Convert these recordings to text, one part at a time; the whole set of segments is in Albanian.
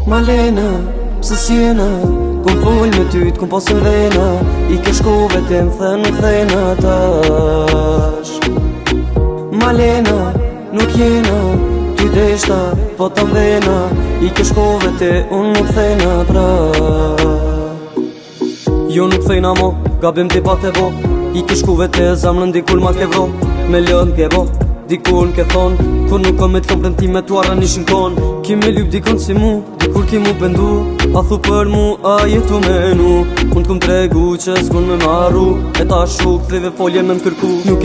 Malena, pse s'jena, kom full me ty t'kom posën vena, I ke shkove ti m'the nuk thejna tash. Malena, nuk jena, ty deshta, po ta m'vena, I ke shkove ti unë nuk thejna pra. Jo nuk thejna mo, gabim ti pa te bo, I ke shkove ti zamrën dikull ma ke vro, me lën ke bo, dikull ke thon, kur nuk kom me t'kom premtime t'uara nishin kon. Ki me lyp dikon si mu, dikur ki mu pendu, a thu për mu, a jetu me nu. Unë t'kom tregu që s'kun me marru, e ta shuk theve folje me m'kërku. Nuk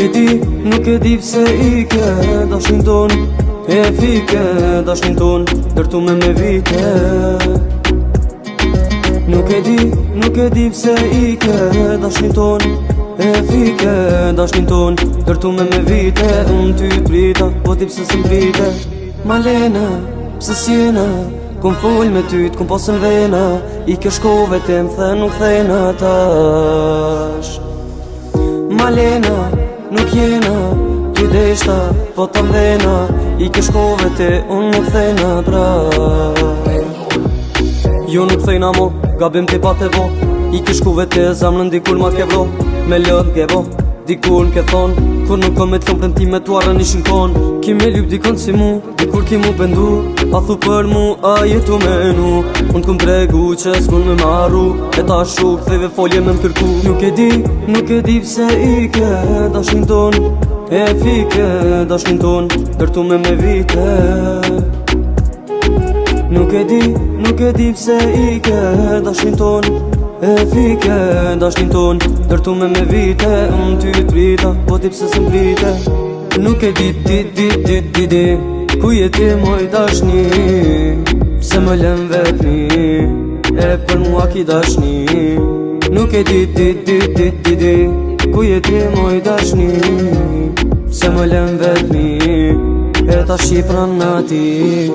e di pse I ke dashnin ton, e fike dashnin ton, dërtu me vite. Nuk e di pse I ke dashnin ton, e fike dashnin ton, dërtu me vite. Unë ty t'prita, po ti pse s'mprite. Malena, pse s'jena, kom full me ty t'kom posën vena, I ke shkove ti m'the nuk thejna tash. Malena, nuk jena, ty deshta, po ta m'vena, I ke shkove ti unë nuk thejna pra. Jo nuk thejna mo, gabim ti pa te bo, I ke shkove ti zamrën dikull ma ke vro, me lën ke bo, dikull ke thon, kur nuk kom me t'kom premtime t'uara nishin kon. Ki me lyp dikon si mu, dikur ki mu pendu, a thu për mu, a jetu me nu. Unë t'kom tregu që s'kun me marru, e ta shuk theve folje me m'kërku. Nuk e di pse I ke dashnin ton, e fike dashnin ton, dërtu me vite. Nuk e di pse I ke dashnin ton, e fike dashnin ton, dërtu me vite. Unë ty t'prita, po ti pse s'mprite. Nuk e di, ku je ti moj dashni, pse më lën vetni, e për mua ki dashni. Nuk e di, ku je ti moj dashni, pse më lën vetni, e ta shqipran nati.